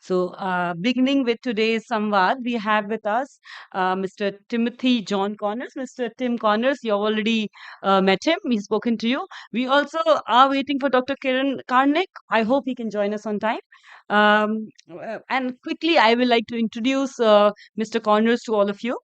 So, beginning with today's Samvad, we have with us Mr. Timothy John Connors. Mr. Tim Connors, you have already met him. He's spoken to you. We also are waiting for Dr. Kiran Karnik. I hope he can join us on time. And quickly, I would like to introduce Mr. Connors to all of you.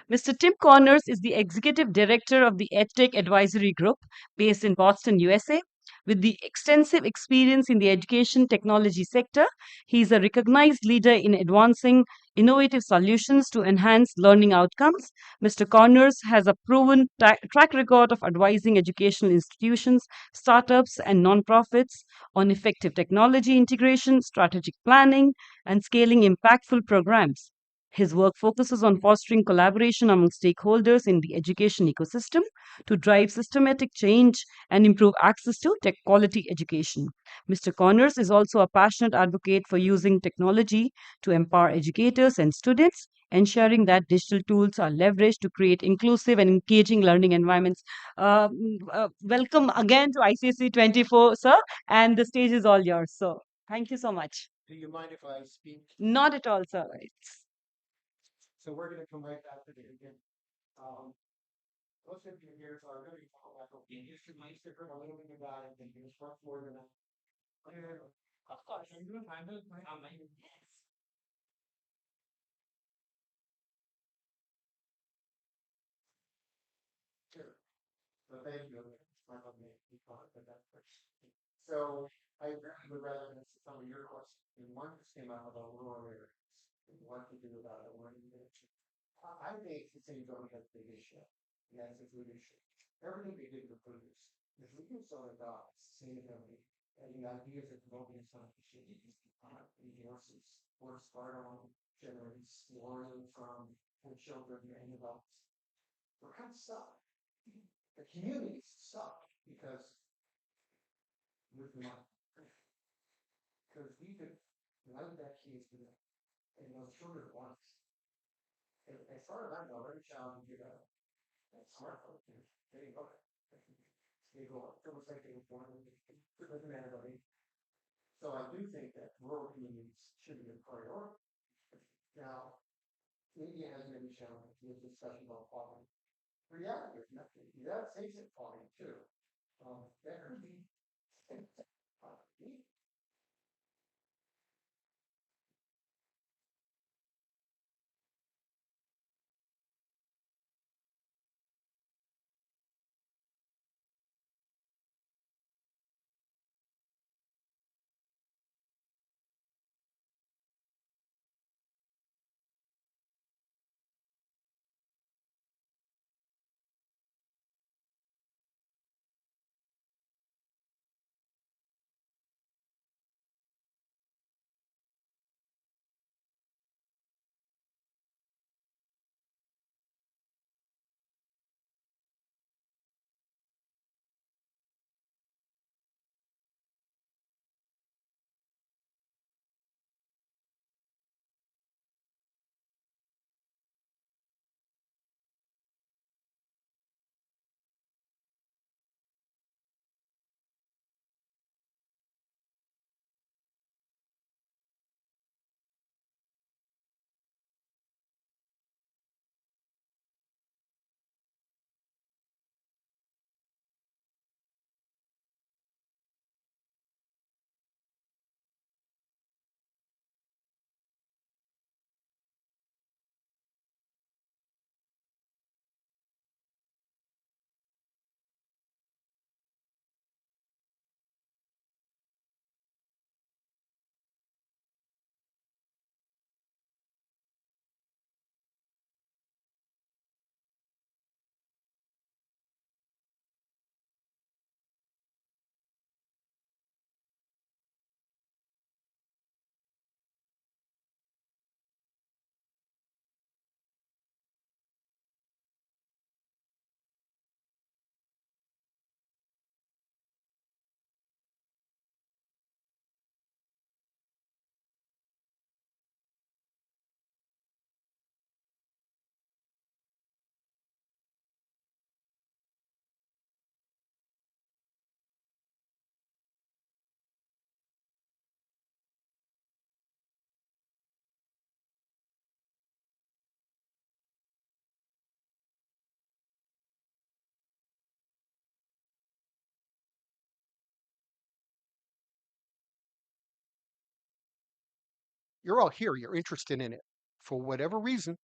Mr. Tim Connors is the executive director of the EdTech Advisory Group based in Boston, USA. With the extensive experience in the education technology sector, he is a recognized leader in advancing innovative solutions to enhance learning outcomes. Mr. Connors has a proven track record of advising educational institutions, startups, and nonprofits on effective technology integration, strategic planning, and scaling impactful programs. His work focuses on fostering collaboration among stakeholders in the education ecosystem to drive systematic change and improve access to tech quality education. Mr. Connors is also a passionate advocate for using technology to empower educators and students, ensuring that digital tools are leveraged to create inclusive and engaging learning environments. Welcome again to ICSE 24, sir, and the stage is all yours. So, thank you so much. Do you mind if I speak? Not at all, sir. So we're going to come right back to the again. Most of you here are really like okay, history might different a little bit about it than here's much more than that. Of course. Are you doing time to yes. Sure. So thank you. I love me. But that's first. So I would rather answer some of your questions. And one just came out about rural areas. What to do about it, what to do. I think the same government has a big issue. And that's a food issue. Everything we did with produce. If we can sell it out, sustainability, and the ideas of Mobius on resources, or start on generates learning from the children and adults. We're kind of stuck. The community's stuck because with money. Because we could none of that kids do that. And those children want it. As far as I know, every child can get a smartphone. There you go. They go up. It's almost like they were born with an anybody. So I do think that rural communities should be a priority. Now, India has many challenges. There's discussion about poverty. Reality is nothing. The United States is poverty too. That could be You're all here. You're interested in it. For whatever reason,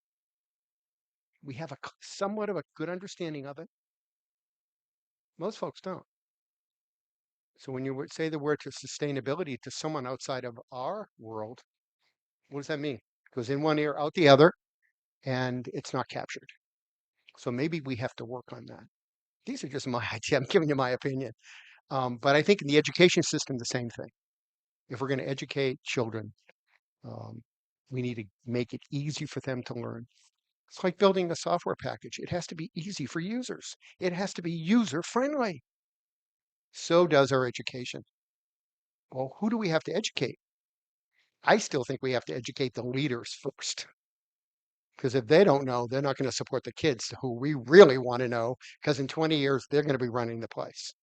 we have a somewhat of a good understanding of it. Most folks don't. So when you say the word to sustainability to someone outside of our world, what does that mean? It goes in one ear, out the other, and it's not captured. So maybe we have to work on that. These are just my idea. I'm giving you my opinion. But I think in the education system, the same thing. If we're going to educate children, um, we need to make it easy for them to learn. It's like building a software package. It has to be easy for users. It has to be user friendly. So does our education. Well, who do we have to educate? I still think we have to educate the leaders first. Because if they don't know, they're not going to support the kids who we really want to know, because in 20 years, they're going to be running the place.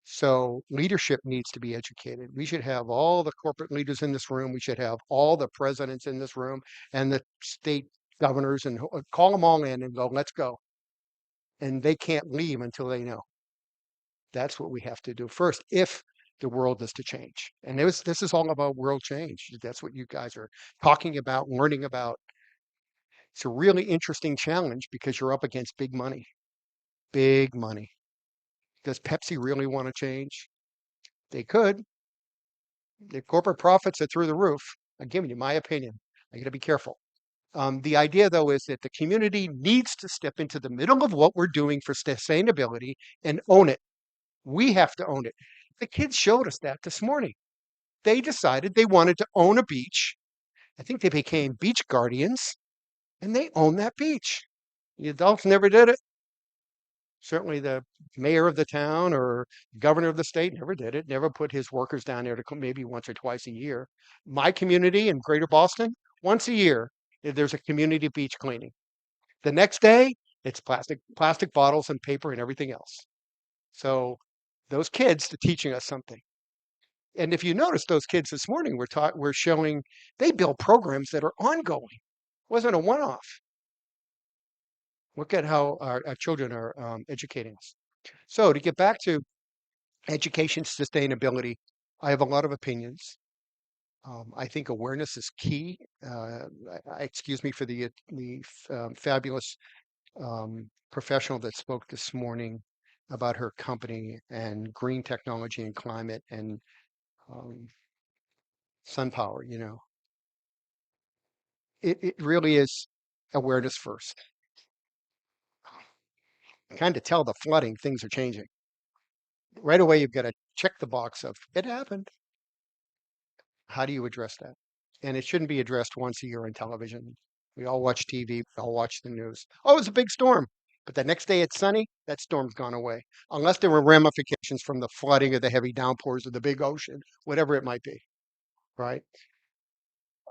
So leadership needs to be educated. We should have all the corporate leaders in this room. We should have all the presidents in this room and the state governors and call them all in and go, let's go. And they can't leave until they know. That's what we have to do first if the world is to change. And this is all about world change. That's what you guys are talking about, learning about. It's a really interesting challenge because you're up against big money. Big money. Does Pepsi really want to change? They could. The corporate profits are through the roof. I'm giving you my opinion. I got to be careful. The idea, though, is that the community needs to step into the middle of what we're doing for sustainability and own it. We have to own it. The kids showed us that this morning. They decided they wanted to own a beach. I think they became beach guardians and they own that beach. The adults never did it. Certainly the mayor of the town or governor of the state never did it, never put his workers down there to maybe once or twice a year. My community in Greater Boston, once a year, there's a community beach cleaning. The next day, it's plastic bottles and paper and everything else. So those kids are teaching us something. And if you notice, those kids this morning we're showing they build programs that are ongoing. It wasn't a one-off. Look at how our children are educating us. So to get back to education sustainability, I have a lot of opinions. I think awareness is key. Excuse me for the fabulous professional that spoke this morning about her company and green technology and climate and um, sun power. It really is awareness first. Kind of tell the flooding things are changing. Right away, you've got to check the box of it happened. How do you address that? And it shouldn't be addressed once a year on television. We all watch TV, we all watch the news. Oh, it was a big storm. But the next day it's sunny, that storm's gone away. Unless there were ramifications from the flooding or the heavy downpours of the big ocean, whatever it might be, right?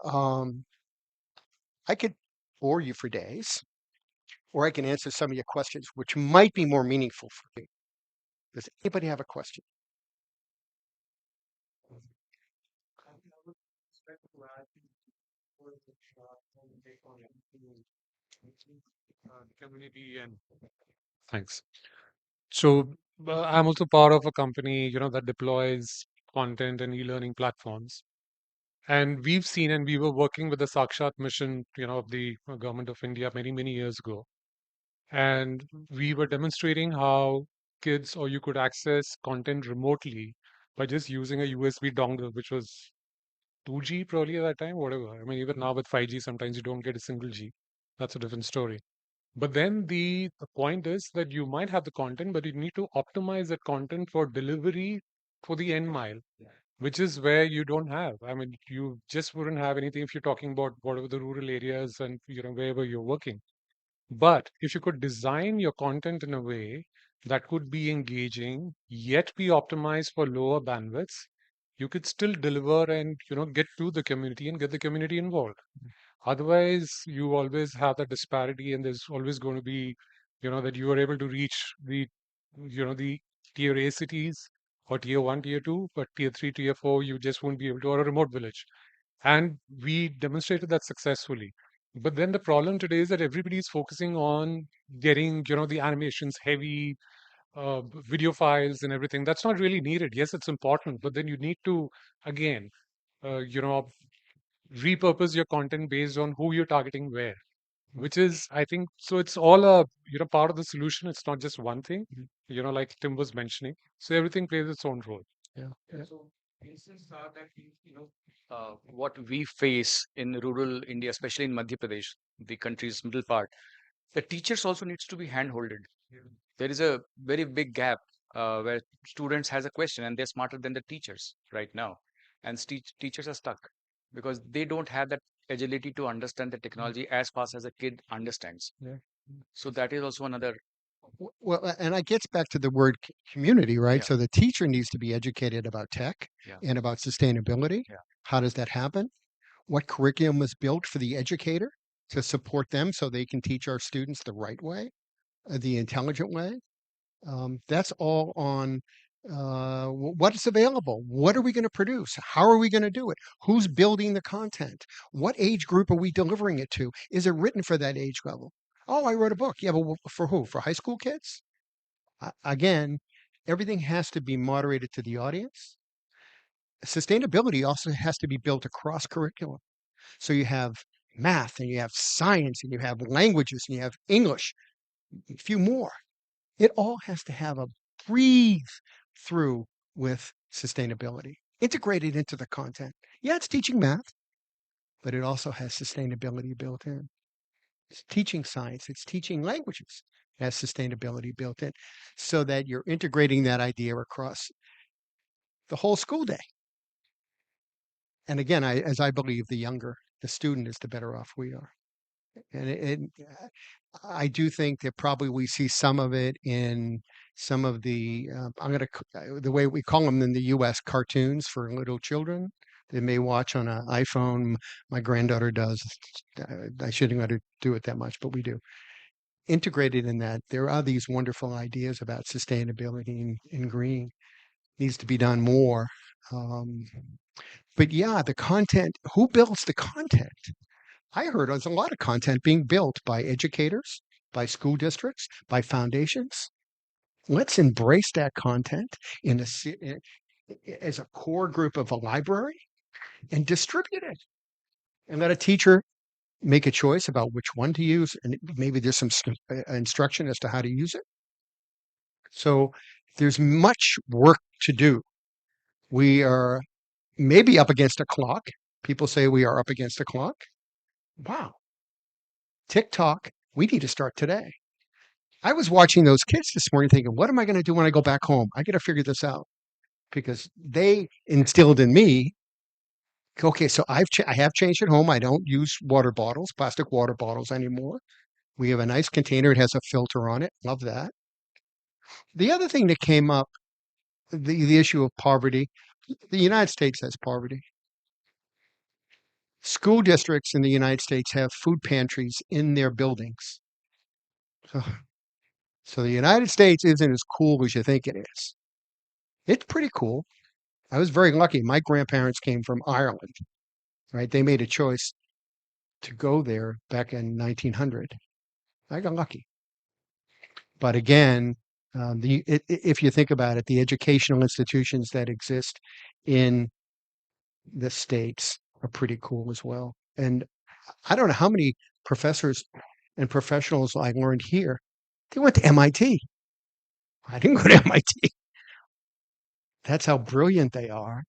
Um, I could bore you for days, or I can answer some of your questions, which might be more meaningful for you. Does anybody have a question? Community and thanks. So I'm also part of a company, that deploys content and e-learning platforms. And we've seen, and we were working with the Sakshat mission, of the government of India many, many years ago. And we were demonstrating how kids or you could access content remotely by just using a USB dongle, which was 2G probably at that time, whatever. I mean, even now with 5G, sometimes you don't get a single G. That's a different story. But then the point is that you might have the content, but you need to optimize that content for delivery for the end mile, which is where you don't have. I mean, you just wouldn't have anything if you're talking about whatever the rural areas and wherever you're working. But if you could design your content in a way that could be engaging, yet be optimized for lower bandwidths, you could still deliver and get to the community and get the community involved. Otherwise, you always have that disparity, and there's always going to be, that you are able to reach the tier A cities or tier one, tier two, but tier three, tier four, you just won't be able to, or a remote village. And we demonstrated that successfully. But then the problem today is that everybody is focusing on getting, the animations heavy, video files and everything. That's not really needed. Yes, it's important, but then you need to, again, uh, you know, repurpose your content based on who you're targeting where, which is, I think, so it's all a, part of the solution. It's not just one thing, like Tim was mentioning. So everything plays its own role. Yeah. Yeah. So instances are that what we face in rural India, especially in Madhya Pradesh, the country's middle part, the teachers also needs to be hand-holded. There is a very big gap where students has a question and they're smarter than the teachers right now, and teachers are stuck because they don't have that agility to understand the technology as fast as a kid understands. Yeah. So that is also another. Well, and it gets back to the word community, right? Yeah. So the teacher needs to be educated about tech Yeah. and about sustainability. Yeah. How does that happen? What curriculum was built for the educator to support them so they can teach our students the right way, the intelligent way? That's all on what's available. What are we going to produce? How are we going to do it? Who's building the content? What age group are we delivering it to? Is it written for that age level? Oh, I wrote a book. Yeah, but for who? For high school kids? Again, everything has to be moderated to the audience. Sustainability also has to be built across curriculum. So you have math and you have science and you have languages and you have English, a few more. It all has to have a breathe through with sustainability integrated into the content. Yeah, it's teaching math, but it also has sustainability built in. It's teaching science, it's teaching languages, it has sustainability built in, so that you're integrating that idea across the whole school day. And again, as I believe, the younger the student is, the better off we are. And I do think that probably we see some of it in some of the the way we call them in the U.S. cartoons for little children. They may watch on an iPhone. My granddaughter does. I shouldn't let her do it that much, but we do. Integrated in that, there are these wonderful ideas about sustainability and green. Needs to be done more. Um, but yeah, the content. Who builds the content? I heard there's a lot of content being built by educators, by school districts, by foundations. Let's embrace that content as a core group of a library and distribute it. And let a teacher make a choice about which one to use. And maybe there's some instruction as to how to use it. So there's much work to do. We are maybe up against a clock. People say we are up against a clock. Wow. TikTok, we need to start today. I was watching those kids this morning thinking, what am I going to do when I go back home? I got to figure this out because they instilled in me, okay, so I have changed at home. I don't use water bottles, plastic water bottles anymore. We have a nice container. It has a filter on it. Love that. The other thing that came up, the issue of poverty, the United States has poverty. School districts in the United States have food pantries in their buildings. So the United States isn't as cool as you think it is. It's pretty cool. I was very lucky. My grandparents came from Ireland, right? They made a choice to go there back in 1900. I got lucky. But again, if you think about it, the educational institutions that exist in the States are pretty cool as well. And I don't know how many professors and professionals I learned here. They went to MIT. I didn't go to MIT. That's how brilliant they are.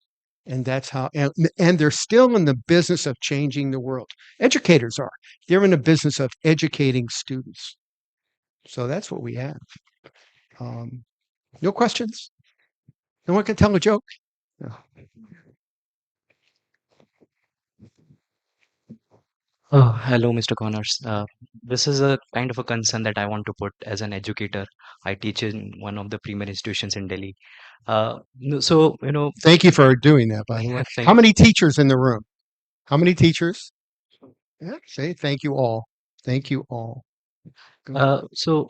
And that's how, and they're still in the business of changing the world. Educators are. They're in the business of educating students. So that's what we have. No questions? No one can tell a joke? No. Hello, Mr. Connors. This is a kind of a concern that I want to put as an educator. I teach in one of the premier institutions in Delhi. So, Thank you for doing that, by the way. thank How many teachers in the room? How many teachers? Yeah, say thank you all. Thank you all. so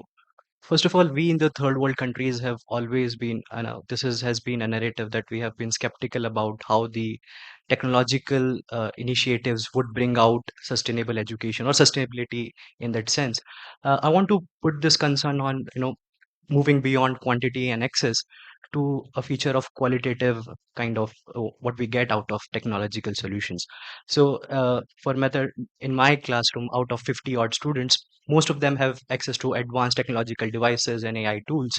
first of all, we in the third world countries have always been, has been a narrative that we have been skeptical about how the technological initiatives would bring out sustainable education or sustainability in that sense. I want to put this concern on, moving beyond quantity and access to a feature of qualitative kind of what we get out of technological solutions. So for method in my classroom, out of 50 odd students, most of them have access to advanced technological devices and AI tools.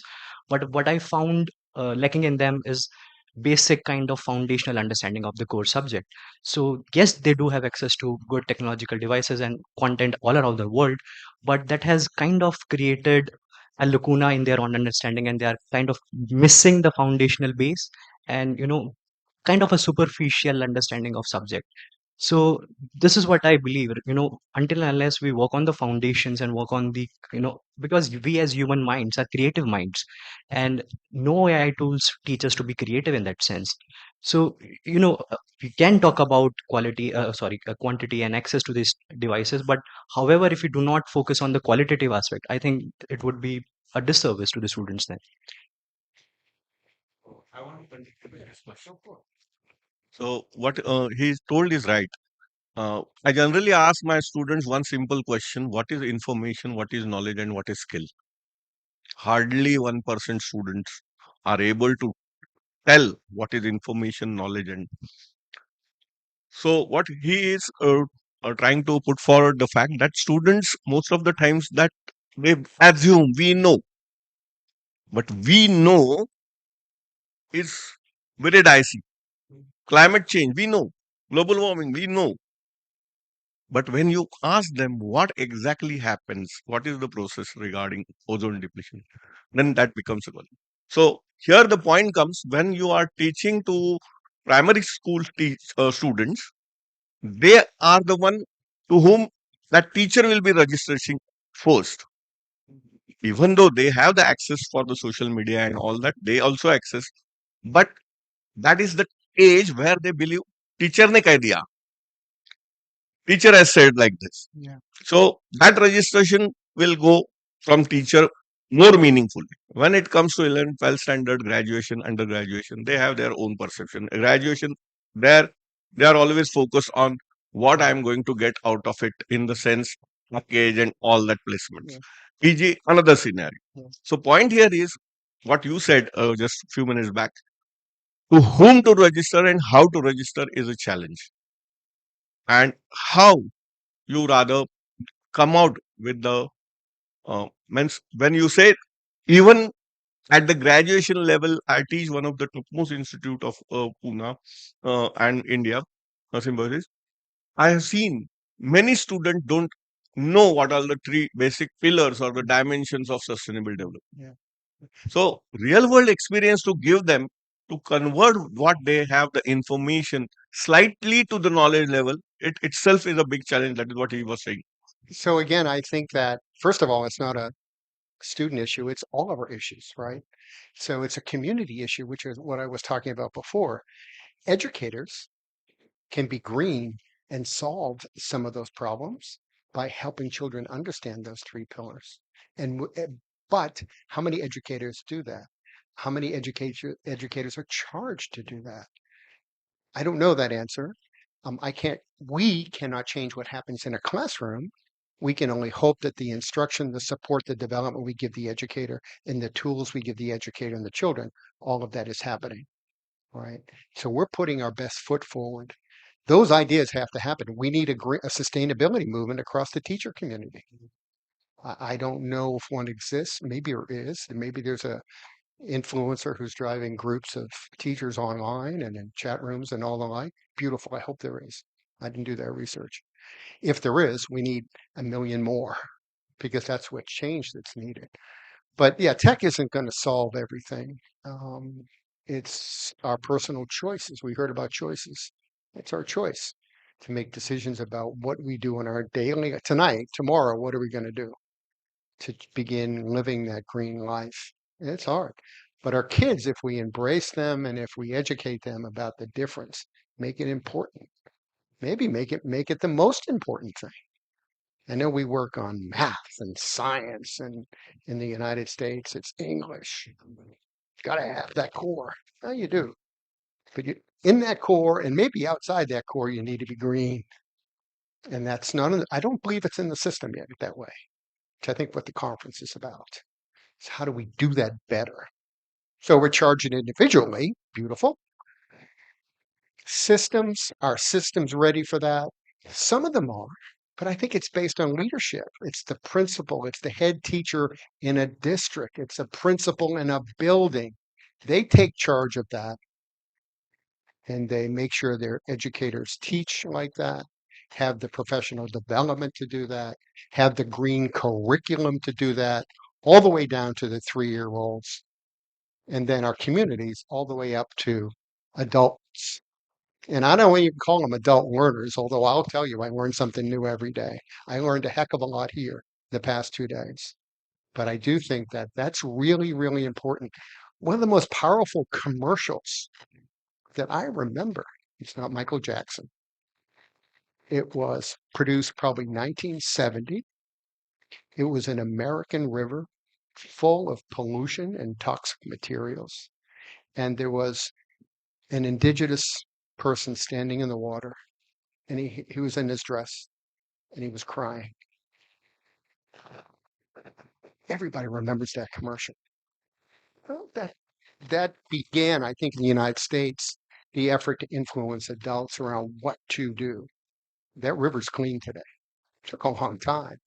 But what I found lacking in them is basic kind of foundational understanding of the core subject. So yes, they do have access to good technological devices and content all around the world, but that has kind of created a lacuna in their own understanding, and they are kind of missing the foundational base and kind of a superficial understanding of subject. So this is what I believe, until and unless we work on the foundations and work on the, because we as human minds are creative minds, and no AI tools teach us to be creative in that sense. So, we can talk about quantity and access to these devices, but however, if we do not focus on the qualitative aspect, I think it would be a disservice to the students then. I want to continue this question. So what he told is right. I generally ask my students one simple question: what is information, what is knowledge, and what is skill? Hardly 1% students are able to tell what is information, knowledge, and so what he is trying to put forward the fact that students most of the times that they assume we know, but we know is very dicey. Climate change, we know. Global warming, we know. But when you ask them what exactly happens, what is the process regarding ozone depletion, then that becomes a one. So here the point comes when you are teaching to primary school students, they are the one to whom that teacher will be registering first. Even though they have the access for the social media and all that, they also access. But that is the age where they believe teacher ne keh diya. Teacher has said like this. Yeah. So that registration will go from teacher more meaningfully. When it comes to 11, 12 standard, graduation, undergraduation, they have their own perception. Graduation, there they are always focused on what I am going to get out of it in the sense package and all that placements. Yeah. PG, another scenario. Yeah. So point here is what you said just a few minutes back. To whom to register and how to register is a challenge. And how you rather come out with the means when you say even at the graduation level, I teach one of the topmost institute of Pune and India, Symbiosis. I have seen many students don't know what are the three basic pillars or the dimensions of sustainable development. Yeah. So real world experience to give them to convert what they have the information slightly to the knowledge level, it itself is a big challenge. That is what he was saying. So again, I think that first of all, it's not a student issue, it's all of our issues, right? So it's a community issue, which is what I was talking about before. Educators can be green and solve some of those problems by helping children understand those three pillars. But how many educators do that? How many educators are charged to do that? I don't know that answer. We cannot change what happens in a classroom. We can only hope that the instruction, the support, the development we give the educator, and the tools we give the educator and the children, all of that is happening, right? So we're putting our best foot forward. Those ideas have to happen. We need a sustainability movement across the teacher community. I don't know if one exists. Maybe there is, and maybe there's a influencer who's driving groups of teachers online and in chat rooms and all the like. Beautiful. I hope there is. I didn't do that research. If there is, we need a million more because that's what change that's needed. But yeah, tech isn't going to solve everything. It's our personal choices. We heard about choices. It's our choice to make decisions about what we do in our daily tonight, tomorrow. What are we going to do to begin living that green life? It's hard. But our kids, if we embrace them and if we educate them about the difference, make it important. Maybe make it the most important thing. I know we work on math and science, and in the United States, it's English. Got to have that core. No, you do. But in that core, and maybe outside that core, you need to be green. And that's not, I don't believe it's in the system yet that way, which I think what the conference is about. Is how do we do that better? So we're charging individually. Beautiful. Are systems ready for that? Some of them are, but I think it's based on leadership. It's the principal, it's the head teacher in a district, it's a principal in a building. They take charge of that and they make sure their educators teach like that, have the professional development to do that, have the green curriculum to do that, all the way down to the 3-year-olds, and then our communities all the way up to adults. And I don't even call them adult learners, although I'll tell you, I learn something new every day. I learned a heck of a lot here the past 2 days. But I do think that that's really, really important. One of the most powerful commercials that I remember, it's not Michael Jackson. It was produced probably 1970. It was an American river full of pollution and toxic materials. And there was an indigenous person standing in the water, and he was in his dress and he was crying. Everybody remembers that commercial. Well, that began, I think, in the United States, the effort to influence adults around what to do. That river's clean today. It took a long time.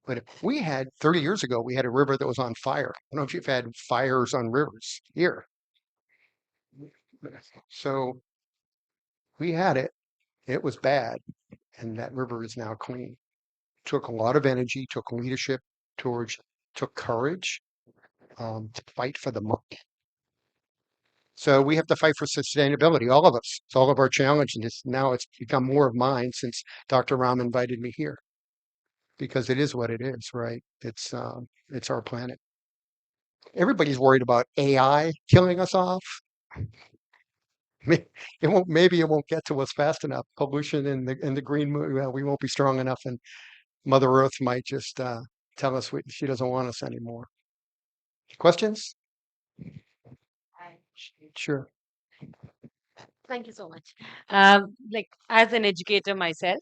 But if we had 30 years ago, we had a river that was on fire. I don't know if you've had fires on rivers here. So we had it. It was bad. And that river is now clean. Took a lot of energy, took leadership towards, took courage to fight for the money. So we have to fight for sustainability, all of us. It's all of our challenge, and now it's become more of mine since Dr. Ram invited me here, because it is what it is, right? It's our planet. Everybody's worried about AI killing us off. Maybe it won't get to us fast enough. Pollution in the green, well, we won't be strong enough, and Mother Earth might just tell us she doesn't want us anymore. Questions? Sure. Thank you so much. Like as an educator myself,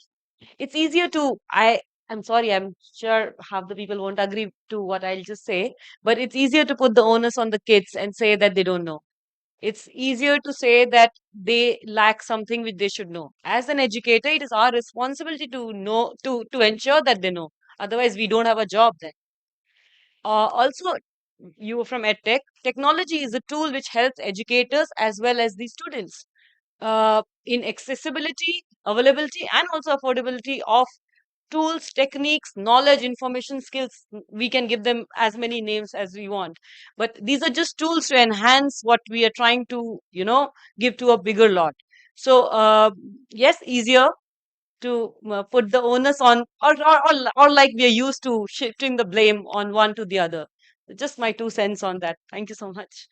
it's easier to I'm sorry, I'm sure half the people won't agree to what I'll just say, but it's easier to put the onus on the kids and say that they don't know. It's easier to say that they lack something which they should know. As an educator, it is our responsibility to know to ensure that they know. Otherwise, we don't have a job then. Also, you were from EdTech. Technology is a tool which helps educators as well as the students in accessibility, availability, and also affordability of tools, techniques, knowledge, information, skills. We can give them as many names as we want. But these are just tools to enhance what we are trying to, give to a bigger lot. So, yes, easier to put the onus on, or like we are used to shifting the blame on one to the other. Just my 2 cents on that. Thank you so much.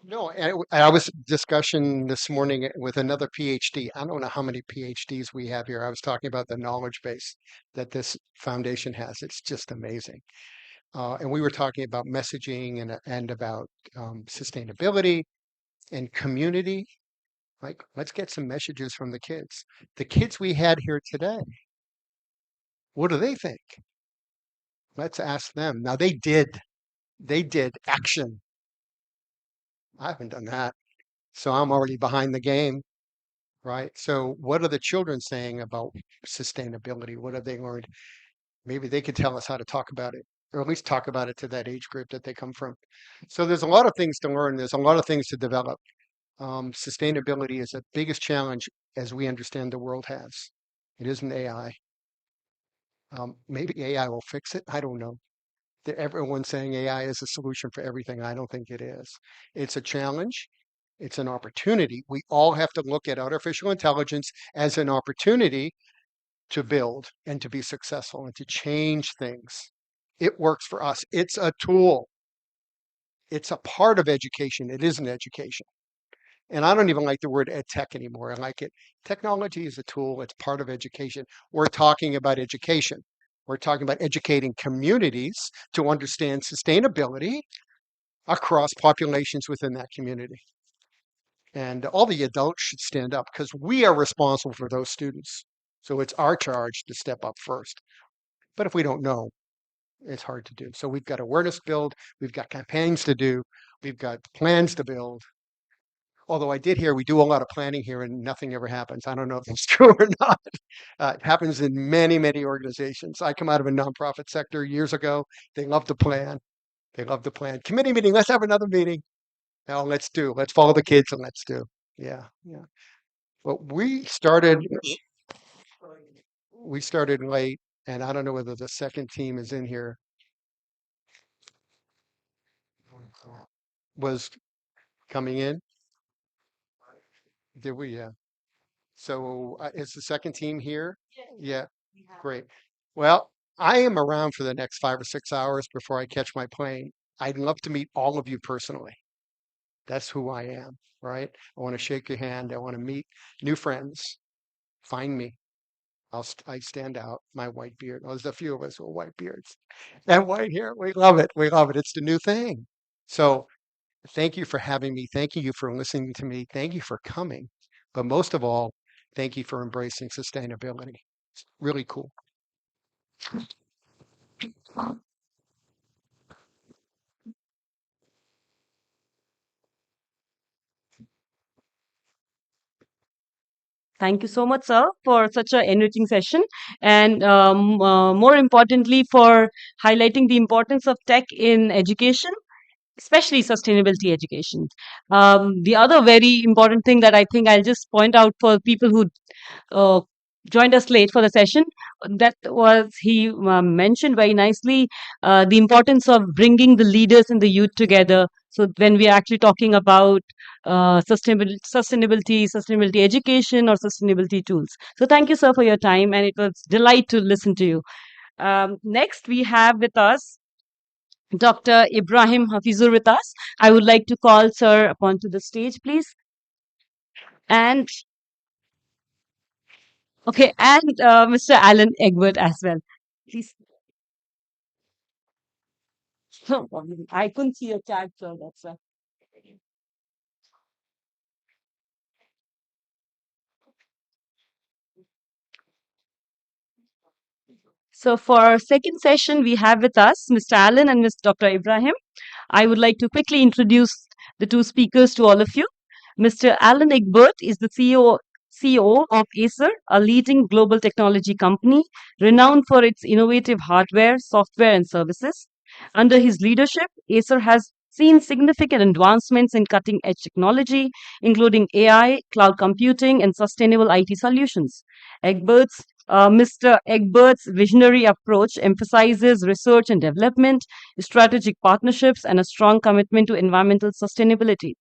No, I was discussion this morning with another PhD. I don't know how many PhDs we have here. I was talking about the knowledge base that this foundation has. It's just amazing. And we were talking about messaging and about sustainability and community. Like, let's get some messages from the kids. The kids we had here today, what do they think? Let's ask them. Now they did action. I haven't done that. So I'm already behind the game, right? So what are the children saying about sustainability? What have they learned? Maybe they could tell us how to talk about it, or at least talk about it to that age group that they come from. So there's a lot of things to learn. There's a lot of things to develop. Sustainability is the biggest challenge as we understand the world has. It isn't AI. Maybe AI will fix it. I don't know. Everyone's saying AI is a solution for everything. I don't think it is. It's a challenge. It's an opportunity. We all have to look at artificial intelligence as an opportunity to build and to be successful and to change things. It works for us. It's a tool. It's a part of education. It isn't education. And I don't even like the word ed tech anymore. I like it. Technology is a tool. It's part of education. We're talking about education. We're talking about educating communities to understand sustainability across populations within that community. And all the adults should stand up because we are responsible for those students. So it's our charge to step up first. But if we don't know, It's hard to do. So we've got awareness build, we've got campaigns to do, we've got plans to build. Although I did hear we do a lot of planning here and nothing ever happens. I don't know if that's true or not. It happens in many, many organizations. I come out of a nonprofit sector years ago. They love to plan. They love to plan. Committee meeting, let's have another meeting. Now let's do. Let's follow the kids and let's do. Yeah, yeah. Well, we started late, and I don't know whether the second team is in here. Was coming in. Did we? Yeah. So is the second team here? Yeah. Great. Well, I am around for the next 5 or 6 hours before I catch my plane. I'd love to meet all of you personally. That's who I am, right? I want to shake your hand. I want to meet new friends. Find me. I stand out. My white beard. Well, there's a few of us with white beards and white hair. We love it. We love it. It's the new thing. So thank you for having me. Thank you for listening to me. Thank you for coming. But most of all, thank you for embracing sustainability. It's really cool. Thank you so much, sir, for such an enriching session, and more importantly, for highlighting the importance of tech in education, especially sustainability education. The other very important thing that I think I'll just point out for people who uh, joined us late for the session, that was he mentioned very nicely the importance of bringing the leaders and the youth together. So when we are actually talking about sustainability education or sustainability tools. So thank you, sir, for your time, and it was delight to listen to you. Next, we have with us Dr. Ibrahim Hafizur with us. I would like to call sir upon to the stage, please. And okay, and Mr. Alan Egbert as well. Please. I couldn't see your chat, so that's why. So for our second session, we have with us Mr. Alan and Ms. Dr. Ibrahim. I would like to quickly introduce the two speakers to all of you. Mr. Alan Egbert is the CEO of Acer, a leading global technology company renowned for its innovative hardware, software, and services. Under his leadership, Acer has seen significant advancements in cutting edge technology, including AI, cloud computing, and sustainable IT solutions. Mr. Egbert's visionary approach emphasizes research and development, strategic partnerships, and a strong commitment to environmental sustainability.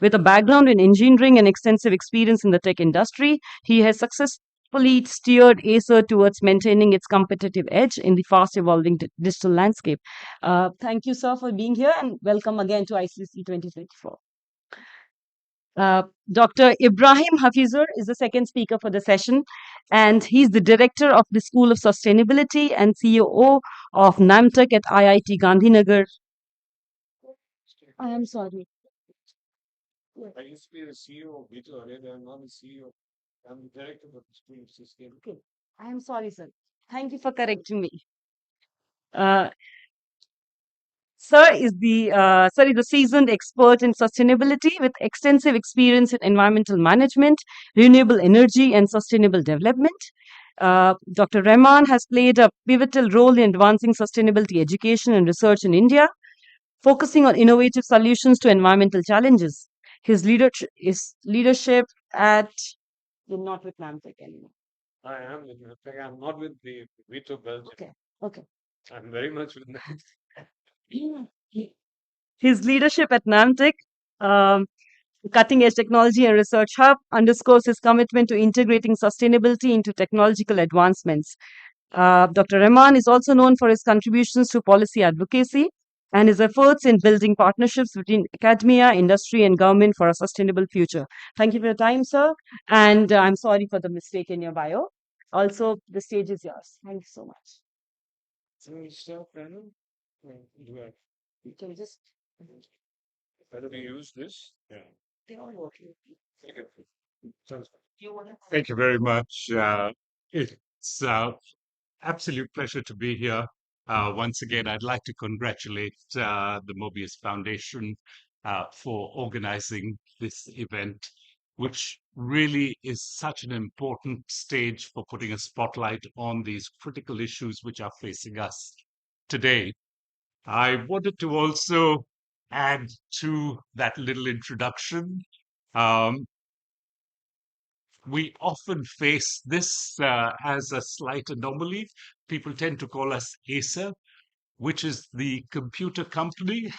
With a background in engineering and extensive experience in the tech industry, he has successfully steered Acer towards maintaining its competitive edge in the fast evolving digital landscape. Thank you, sir, for being here, and welcome again to ICSE 2024. Dr. Ibrahim Hafizur is the second speaker for the session, and he's the director of the School of Sustainability and CEO of NAMTech at IIT Gandhinagar. I am sorry. I used to be the CEO of Vito earlier. I'm not the CEO. I'm the director of the School of Sustainability. Okay. I am sorry, sir. Thank you for correcting me. Uh, Sir is a seasoned expert in sustainability with extensive experience in environmental management, renewable energy, and sustainable development. Dr. Rahman has played a pivotal role in advancing sustainability education and research in India, focusing on innovative solutions to environmental challenges. His leadership at you're not with NAMTech anymore. I am with Nitpek. I'm not with the Vito Belgium. Okay. Okay. I'm very much with them. His leadership at NAMTech, um, Cutting Edge Technology and Research Hub, underscores his commitment to integrating sustainability into technological advancements. Dr. Rahman is also known for his contributions to policy advocacy and his efforts in building partnerships between academia, industry, and government for a sustainable future. Thank you for your time, sir. And I'm sorry for the mistake in your bio. Also, the stage is yours. Thank you so much. So, stuff, Brandon? Do I You can just. better we use this? Yeah. They all work. Okay. Sounds good. Do you want to? Thank you very much. It's absolute pleasure to be here. Once again, I'd like to congratulate the Mobius Foundation for organizing this event, which really is such an important stage for putting a spotlight on these critical issues which are facing us today. I wanted to also add to that little introduction. Um, we often face this as a slight anomaly. People tend to call us ACER, which is the computer company.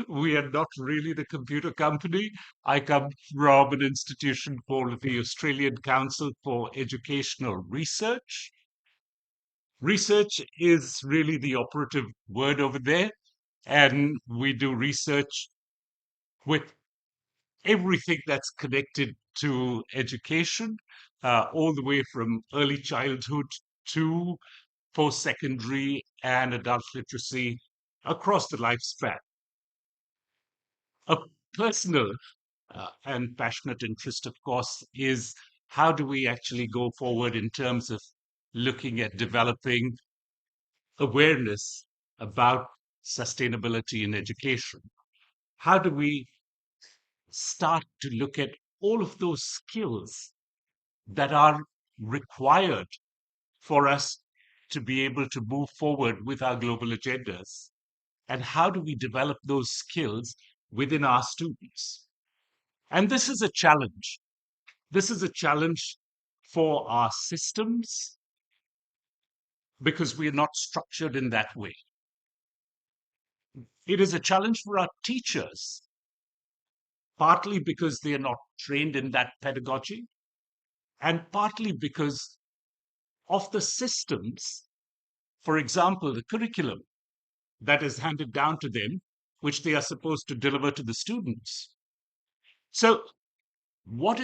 We are not really the computer company. I come from an institution called the Australian Council for Educational Research. Research is really the operative word over there, and we do research with everything that's connected to education, all the way from early childhood to post secondary and adult literacy across the lifespan. A personal and passionate interest, of course, is how do we actually go forward in terms of looking at developing awareness about sustainability in education? How do we start to look at all of those skills that are required for us to be able to move forward with our global agendas? And how do we develop those skills within our students? And this is a challenge. This is a challenge for our systems because we are not structured in that way. It is a challenge for our teachers, partly because they are not trained in that pedagogy, and partly because of the systems, for example, the curriculum that is handed down to them, which they are supposed to deliver to the students. So, what